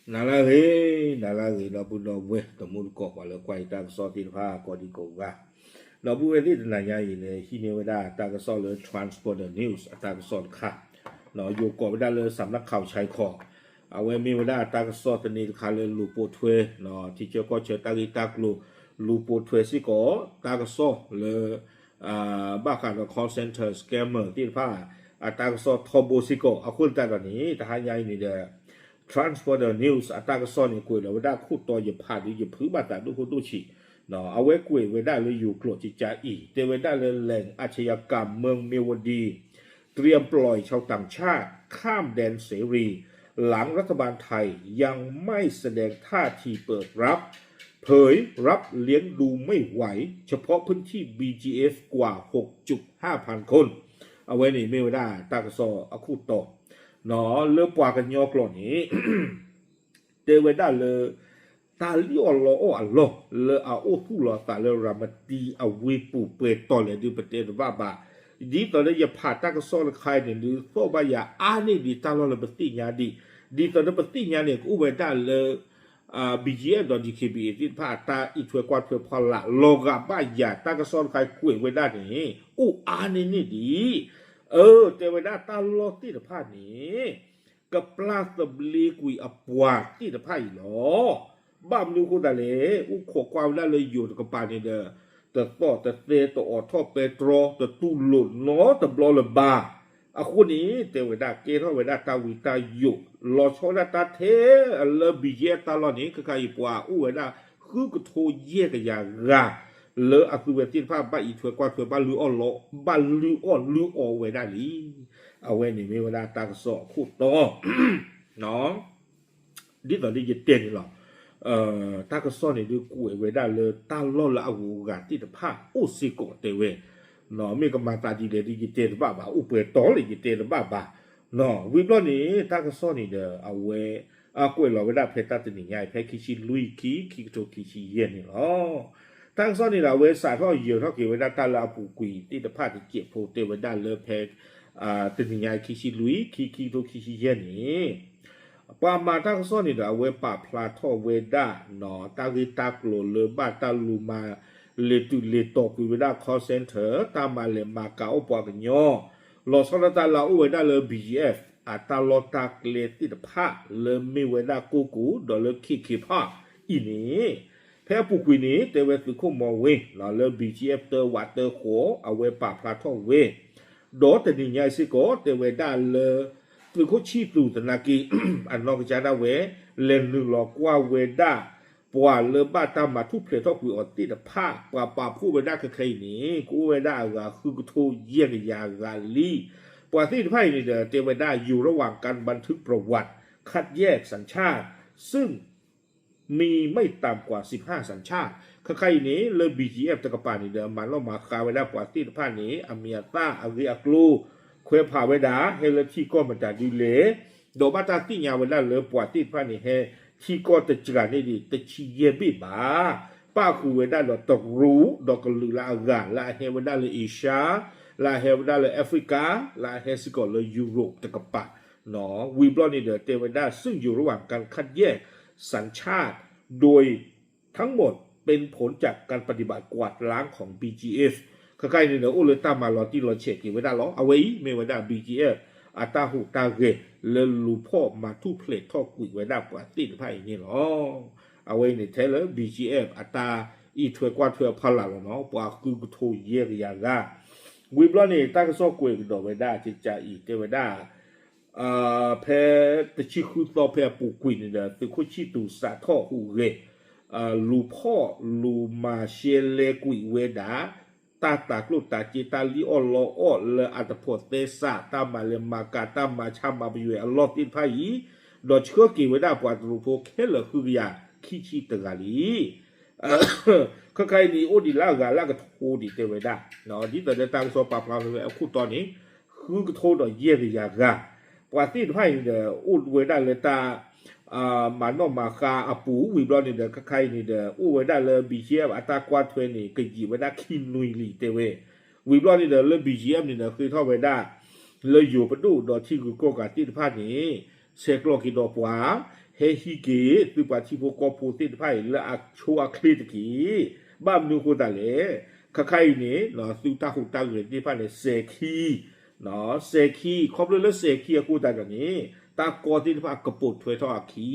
nala he na bu no we to mu ko kwa le kwai ta so ti pha ko di ko ga no bu we ni na nya yi le hi ne weda ta ka so le transport the news ta ka soค่ะเนาะอยู่ก็ไม่ได้เลยสำนักข่าวชายขอเอาไว้มีเวลาตากสอตนี้คาเลยลูโปทเวเนาะที่เจ้าก็เจอตากิตากลูโปทเวสิก็ตากสอเลยบ้าการ call center scammer ที่ผ้าตากสอทอโบสิก็เอาคุณแต่ตอนนี้แต่หายายนี่เด้อ transporter news ตากสอนี่คุยแล้วว่าได้คู่ตัวอย่าพลาดอย่าพื้นบาดแต่ดูคนดูฉีเนาะเอาไว้คุยไว้ได้เลยอยู่กลัวจิตใจอีแต่ไว้ได้เลยแหล่งอาชญากรรมเมืองเมวดีเตรียมปล่อยชาวต่างชาติข้ามแดนเสรีหลังรัฐบาลไทยยังไม่แสดงท่าทีเปิดรับเผยรับเลี้ยงดูไม่ไหวเฉพาะพื้นที่ BGF กว่า 6.5 พันคนเอาไว้ในเมวดาตากซออาคูโตเนาะเลือกปวากันยอกหล่อนี้ เตเวดาเลยตาลิอลออัลลอเลอาโอทุลอตาเลรามาตีเอาวิปูเปตอเลยดูประเทศว่าบาดีตอนนี้อย่าผ่าตากซ้อนใครเนี่ยดูโซบายาอันนี้ดีตลอดเลยปฏิญญาดีตอนนี้ปฏิญญาเนี่ยอุเบด้าเลยบีจีเอตอนดีเคบีที่ผ่าตาอีช่วยกวาดเพื่อพอละโลกาบายาตากซ้อนใครคุยไว้ได้เนี่ยอันนี้นี่ดีแต่ไว้ได้ตลอดที่ผ่านี้กับปลาสบลีกุยอปวาที่ผ่าอีหรอบ้ามนูกูได้เลยขอความได้เลยอยู่กับปานี่เด้อแต่ต่อแต่เตะต่ออท่อเปโตรแต่ตู้หลุดเนาะแต่บลอลบาคนนี้เตวดาเกท่าเวดาตาวิตาอยู่รอชอดาตาเทเลบีเยตาลอนี้ก็ใครปัวเวดาคือก็โทเย่กันอย่างราเลอคือเวทีภาพบ้าอีถวยกว่าถวยบ้าลืออ้อล้อบ้าลืออ้อเวดาลีเอาเวนี่มีเวลาตากสอคู่โตเนาะดิตอนนี้จะเต้นหรอตากซ้อนนี่ดูกูเวดาเลยตาล่อละอูกาที่ตะผ้าสิโกเตเวเนาะมีก็มาตาดีเลยที่เตบ้าเปิดต่อเลยที่เตบ้าเนาะวิบล้อนี่ตากซ้อนนี่เด้อเอาเวกูเราเวดาเพตาตินี่ใหญ่เพคิชิลุยคิโตคิชิเย็นนี่เนาะตากซ้อนนี่เราเวสายเพราะเยอะเท่ากี่เวดาตาลาปูกุยที่ตะผ้าที่เก็บโพเตเวดาเลยเพตินี่ใหญ่คิชิลุยคิโตคิชิเย็นนี่ปามาตากซ้อนนี่เด้อเวปาพลาทอเวดาเนาะตากิตากโลเลบ้าตาลูมาเลตกุเวดา call center ตามมาเลมาเกาปวกันยอลอสกตาลาอุเวดาเล BGF ตาลอตาเลติดพาเลมีเวดากูดอเลคิพาอีนี้แพ้ปุกุนี้เตเวสุคุมอเวลาเล BGF เตวัตเตโคเอาเวปาพลาทอเวดอแต่นี่ใหญ่สิโกเตเวดาเลสุคุชีตูตนากีอันนอกจากนั้นเวเลนนึงหลอกว่าเวดาปัวเลบ้าตามมาทุกเพลทอกุยอติดผ้าป่าผู้ไปได้คือใครนี่กูไปได้ก็คือกูโทเยี่ยงยากาลีปัวที่ไพ่นี่เด้อเตไปได้อยู่ระหว่างการบันทึกประวัติคัดแยกสัญชาติซึ่งมีไม่ต่ำกว่า15สัญชาติใครนี้เลย BGF ตะกปานี่เด้อมันเรามาคาไว้ได้ปัวที่ไพ่นี้อเมียต้าอาริอักลูเคยพาไว้ดาเฮลที่ก็มันจะดีเลยโดบัตาที่ยาวไว้ได้เลยปัวที่ไพ่นี่เฮที่ก็จะจานนี่ดีแต่ชีเยบิบาป้าคือเวดาเราตกรู้ดอกลือลาอากาลาเฮเวดาเลยเอเชียลาเฮเวดาเลยแอฟริกาลาเฮสิกอเลยยุโรปตะกปะเนาะวีบลอนี่เดอเตเวดาซึ่งอยู่ระหว่างการคัดแยกสัญชาติโดยทั้งหมดเป็นผลจากการปฏิบัติกวาดล้างของ BGF ใกล้ๆนี่เนาะโอเลต้ามาลอที่เราเช็คกี่เวดาล้อเอาไว้ไม่เวดา BGFตาหูตาเกเลลูพ่อมาทุเพลททอกุยไว้ได้กว่าติดไพ่นี่หรอเอาไว้ในเทเล BGF ตาอีถวยกว่าถวยพลังเนาะปว่าคือโทเยกยากาวิบล้อนี่ตากซอกุยดอกไว้ได้จิจาอีเตไว้ได้เพตชิคุตอเพปูกุยนี่เด้อตึคุชิตูสาทอหูเกลูพ่อลูมาเชเลกุยเวดาตาตากลุตาจิตาลิออลออเลอัตโพเตสาตามาเลมากาตามาชามาบิเวอลอตินไพยีดอชก็กีเวดาปวดรูโพเคเลคือยาคิชิตกาลีใครนี่โอดีลากาลากโทดีเตเวดาเนาะที่ตอนนี้ตั้งโซปาปลาเวคู่ตอนนี้คือโทดอเยี่ยกยากาปวดตินไพเดอุดเวดาเลตามันนอมาคาอปูวิบลอนี่เด้อใครนี่เด้อไว้ได้เลยบีเชียบตากวาทเวนี่ก็ยีไว้ได้คินนุยลีเตเววิบลอนี่เด้อเลยบีเชียบนี่เด้อคือเท่าไว้ได้เลยอยู่ประตูดอที่กูโกกาที่พาดนี้เซกโลกิดอปวา เฮฮิเกตุปาทิโบกอโพติไพ่ละอักชัวคลิตกีบ้ามนูโคตาเลคไข่เนี่ยเนาะสุตาหุตาเกิดที่ไพ่เนี่ยเซคีเนาะเซคีครบเลยเซคีกูตากันนี้ตากอที่ไพ่กระปุกถวยทออาคี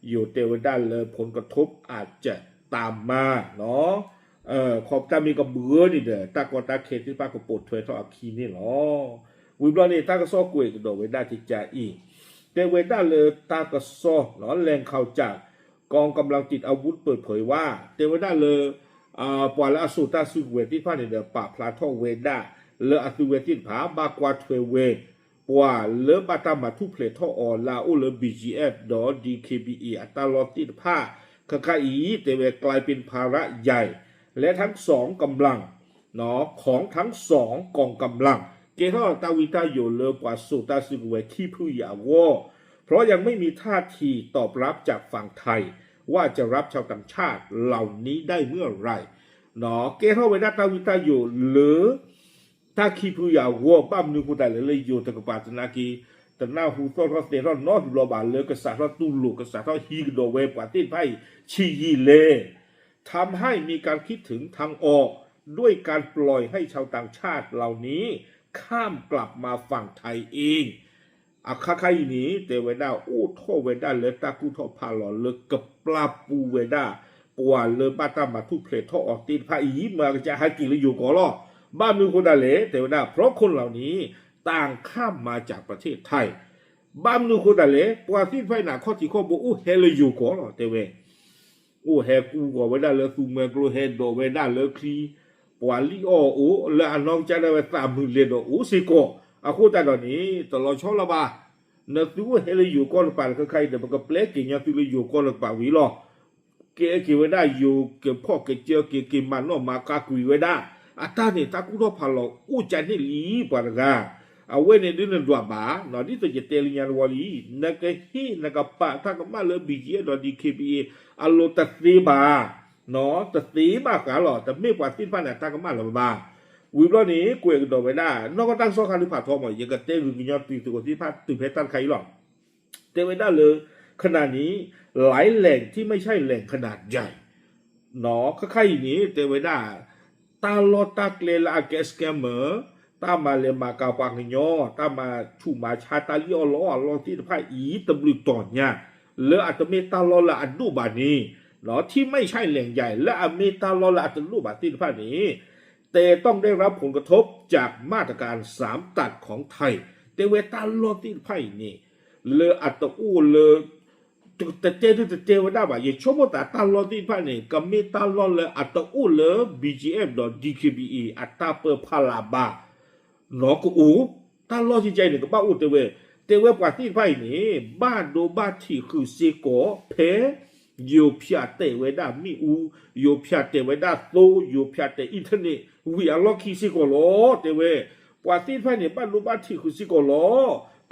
อยู่เตวด้านเลยผลกระทบอาจจะตามมาเนาะขอบตามีกระเบือนี่เด้อตากอตาเขตที่ไพ่กระปุกถวยทออาคีนี่เนาะวิบลอนี่ตากระซอกวยกระโดดไว้ได้ที่ใจอีเตวด้านเลยตากระซอเนาะแรงข่าวจากกองกำลังติดอาวุธเปิดเผยว่าเตวด้านเลยปวาละอสุตาสุเวที่ผ่านในเดือปะพลาทอเวด้าเลออสุเวติผาบากวาเทเวปวาเลอบาตามาทุเพลทออลาอุเลบีจีเอฟดอดีเคบีเออัตลอติผ้าคคาอีเตเวกลายเป็นภาระใหญ่และทั้งสองกำลังเนาะของทั้งสองกองกำลังเกทอตาวิตาโยเลอกว่าสุตาสุเวที่ผู้ยาวอเพราะยังไม่มีท่าทีตอบรับจากฝั่งไทยว่าจะรับชาวต่างชาติเหล่านี้ได้เมื่อไหร่เนาะเกทอเวดาตาวิตาโยเลอถ้าคีผู้ยาวอบ้ามนึกูแต่เลยโยตะกปาตนากีแต่หน้าหูโตรสเตรอนนอดโลบาเลกษาทตุลุกษาทฮีกโดเวปาติไพชียีเลทำให้มีการคิดถึงทางออกด้วยการปล่อยให้ชาวต่างชาติเหล่านี้ข้ามกลับมาฝั่งไทยเองอาคาไคนี้เตเวดาอู้โทเวดาเลตากุทอพาลอเลกับปลาปูเวดาปวาเลบาตามาทุเพลทอออกตีพาอีมาจะหากินอยู่ก่อล่อบ้านมือคนดาเลเตเวดาเพราะคนเหล่านี้ต่างข้ามมาจากประเทศไทยบ้านมือคนดาเลปวาที่ไฟหนาข้อที่ข้อบูอู้เฮลอยู่ก่อล่อเตเวอู้เฮกูก่อเวดาเลซูเมกโลเฮโดเวดาเลคลีปวาลีโอโอเลอันน้องจะได้ไปตามมือเลโดอู้สิโกอาคูแต่ตอนนี้ตลอดช่วงละบ้านักตัวเฮลอยู่ก่อนป่านก็ใครแต่ก็เปลกกินยาตัวอยู่ก่อนป่าวิลอเกี่ยวกับได้อยู่เกี่ยวพ่อเกี่ยวเกี่ยวกับมันนอมากากุยไว้ได้อาตาเนี่ยตากุโรพาลออู้ใจนี่ลีปานกาเอาไว้ในดินดัวบ้าหนอที่ตัวจะเตลิยันวอลีนักฮีนักปะถ้าก็มาเลยบีจีดอดีเคบีอัลโลตัสตีบาเนาะตัสตีบากาหรอแต่ไม่กว่าที่ผ่านตาก็มาเลยบ้าวิบล้อนี้กูเองโดนไม่ได้นอกก็ตั้งโซ่คาริผ่าทอมอย่างกับเต้หรือกินยอดตีตัวที่พาตื่นเพชรตันใครหรอกเต้ไม่ได้เลยขนาดนี้หลายแหล่งที่ไม่ใช่แหล่งขนาดใหญ่หนอค่ายนี้เต้ไม่ได้ตาลอตาเกลลาเกสแกมเมอร์ตามาเลมากาปังยอตามาชูมาชาตาลิโอล้อลอที่พาอีตบลุตอนเนี่ยเลออัตเมตาลอละอันดูบานี้หนอที่ไม่ใช่แหล่งใหญ่และอเมตาลอละอันดูบาที่พานี้แต่ต้องได้รับผลกระทบจากมาตรการ3ตัดของไทยเตเวตาลอติไพ่นี่เลออัตอูเลอแต่เจวดาบ่าอย่าชมว่าตาลอติไพ่นี่ก็มีตาลอเลออัตอูเลอ BGF.DKBE อัตตาเปอร์พาลาบาหนอกูอูตาลอที่ใจนี่ก็บ้าอูเตเวกว่าที่ไพ่นี่บ้านโดบ้านที่คือเซโกเพยูพิอาเตเวดามีอูยูพิอาเตเวดาโตยูพิอาเตอินเทอร์เน็ตวิอาล็อกคีซิโกโลเตเวกว่าที่ภายในบ้านรูบ้านที่คือซิโกโล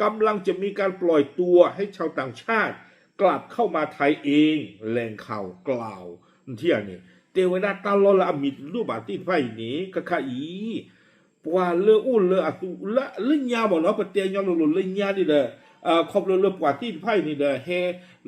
กำลังจะมีการปล่อยตัวให้ชาวต่างชาติกลับเข้ามาไทยเองแหล่งข่าวกล่าวที่อันนี้เตเวดาตาลอละมิดรูบ้านที่ภายนี้ก็ค่ะอีปว่าเลออู้เลออะตุละเล่นยาบ่เนาะปะเตียยอลเล่นยานี่เด้อขอบเลปว่าที่ไพ่นี่เด้อเฮ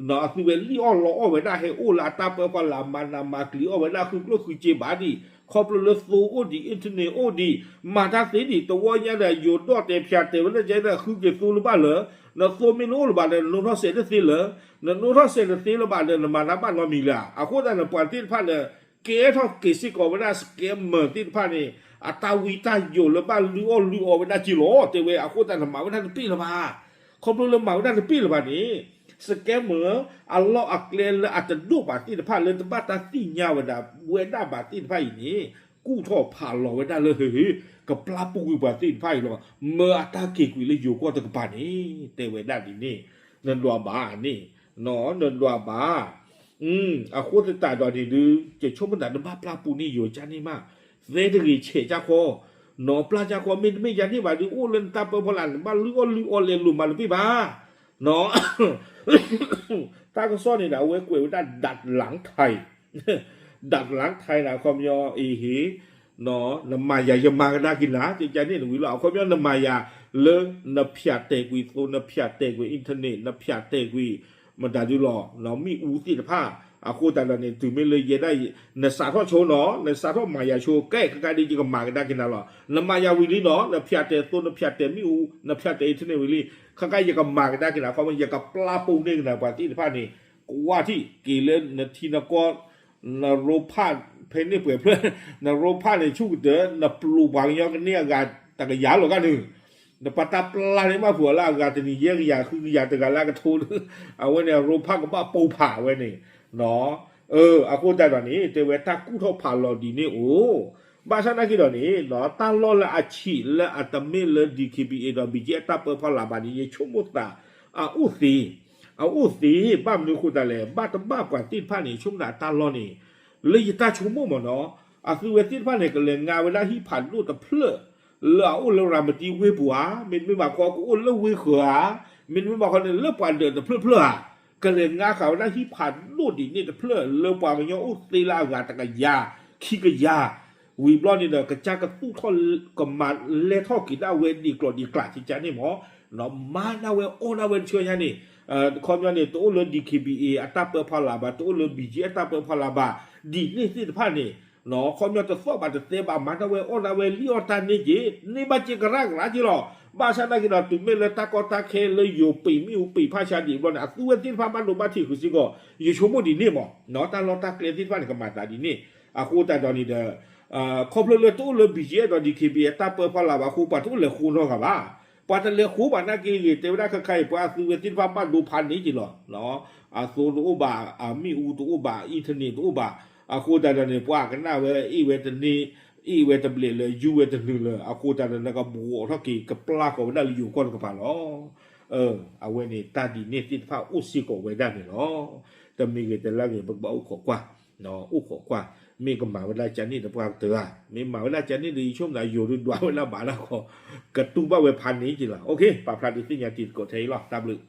เนาะคือเวลี่ออลอไว้ได้เฮอู้ละตาเปปลามานามาคลีออไว้ได้คือก็คือเจบาดีขอบเลซูโอดีอินเทอร์เน็ตโอดีมาทักษิดีตัวเนี่ยได้อยู่ดอเตพิอาเตวันจะได้คือเกซูหรือบ้าเหรอเนาะโซมิโนหรือบ้าเด้อโนทอเซเดซิเหรอเนาะโนทอเซเดซิหรือบ้าเด้อมานาบ้านว่ามีล่ะอะโคแต่ปว่าที่พาเด้อเกทอเกซิโกไว้ได้สเกมเมอร์ที่พานี่อาตาวิตาอยู่หรือบ้าลิโอไว้ได้จิโลเตเวอะโคแต่มาไว้ได้ปีละมาขอบเลมาไว้ได้ปีละมานี้สแกมเมอร์อัลลอฮ์อักเลนและอาจจะดูบาที่พาเลยตบ้าตาที่ยาวดาเวด้าบาที่พาอีนี้กู้ท่อผ่านหล่อไว้ได้เลยเฮ้ยกับปลาปูบาที่ไพ่หรอเมื่อตาเกิกุยเลยอยู่ก็ตะกบานี้เตเวด้าดีนี่นันดัวบานี่เนาะนันดัวบาอาโคตรตาดอดีดูจะชมมันแต่บ้าปลาปูนี่อยู่จานี่มากเวดรีเชจ้าโคเนาะปลาจ้าโคไม่ยันที่บาดูอู้เล่นตาเปอร์พลันบ้าลิโอเลนลุมาลุพี่บ้าเนาะตาก็ซ่อนนี่นะเว้ยกวยว่าดัดหลังไทยดัดหลังไทยนะความยออีหีเนาะน้ำมายาจะมากันได้กินนะจริงๆนี่หนูวิลาความยอน้ำมายาเลนน้ำพิอาเตกุยโซน้ำพิอาเตกุยอินเทอร์เน็ตน้ำพิอาเตกุย มันดาดูหล่อเนาะมีอูติผ้าอาคูแต่ละเนี่ยถึงไม่เลยเยได้ในสาทอโชว์เนาะในสาทอมายาโชว์แก้ก็ได้จีก็มากันได้กินนะหรอในมายาวิลีเนาะในพิจารณาตัวในพิจารณามีอูในพิจารณาที่ในวิลีข้างใกล้ยังก็มากันได้กินนะเพราะมันยังกับปลาปูเนี่ยนะปฏิทินนี่ว่าที่กี่เล่นในที่นักก็ในโรพาเพนนี่เปรียบเพื่อนในโรพาในชุกเดินในปลูบางอย่างกันเนี่ยกันแต่ก็ยาหรอกกันหนึ่งในปัตตาปลาเนี่ยมาผัวละกันแต่นี่เยอะอย่างคือยาแต่กันละกันทูนเอาไว้เนี่ยโรพาก็มาปูผ่าไว้นี่เนาะအခုတက်တော့နေတေဝဲတာကုထောဖာလော်ဒီနေအိုဘာသာနာကြီးတော့နေနော်တန်လော်လာအချီလာအတမေလဒီကီပီအေတော့ဘီဂျက်တပ်ဖလာဘာဒီချုံမတာဥစီဘာမနုခုတလဲဘာတဘာကွာတိဖာနေချုံတာတန်လော်နေလေယတာချုံမမနော်အခုဝဲတိဖာနေကလေငါဝလာဟိဖာလို့တဖလလာအိုလောရာမတီဝေဘွာမင်းမမကောကိုလောဝေခွာမင်းမမခေါ်နေလောပွားတဲ့ဖလก็เลยงาเขาได้ที่ผ่านลูดดีนี่แต่เพื่อเลือปามันยออุตีลากาตะกยาขี้กยาวีบล้อนี่เด้อกระจากระตู้ทอก็มาเลทอกินได้เวดีกรอดีกลาที่จะนี่หมอเนาะมานาเวโอนาเวช่วยยันนี่คอมยันนี่ตัวเลือดีคีบีเออัตราเปอร์พาลาบาตัวเลือบีจีอัตราเปอร์พาลาบาดีนี่สิผ่านนี่เนาะคอมยันจะสอบบาจะเตะบามานาเวโอนาเวลิออตานี่จีนี่บาจิกรักราจิหรอบ้าชาติกินเราตุ่มเมลตากอตาเคเลยอยู่ปีมิวปีพาชาดีบอลนะตัวที่พามันลงมาที่คือสิก็อยู่ชั่วโมงดีนี่มั้งเนาะตาลอตาเคลที่พานี่ก็มาตาดีนี่คูแต่ตอนนี้เด้อครบเลยตู้เลยบีเจตอนดีคีบีตาเปิดพลาบาคูปัดตู้เลยคูนอกับว่าปัดเลยคูปัดนักกีฬาเทวดาใครปัดตัวที่พามันดูพันนี้จีหรอเนาะโซลูบามีอูตูบาอีทนีตูบาคูแต่ตอนนี้ปัดกันหน้าเวอีเวทนีอีเวทเบลเลยยูเวทนึงเลยคูแต่ตอนนั้นก็บัวทักกี้กับปลาก็ได้อยู่ก้นกับพาล้อเอาไว้นี่ตาดีนี่ที่พาอุสิโกไว้ได้เนี่ยเนาะแต่มีแต่ละเงี้ยบักบ่าวขอกว่าเนาะอุขอกว่ามีก็มาเวลาจันนี่แต่พวกเตือมีมาเวลาจันนี่ดีช่วงไหนอยู่ด้วยเวลาบ่าแล้วก็กระตุ้งบ้าเวพันนี้จริงล่ะโอเคปลาพลาดที่ยังติดกดเทยหรอตามลึก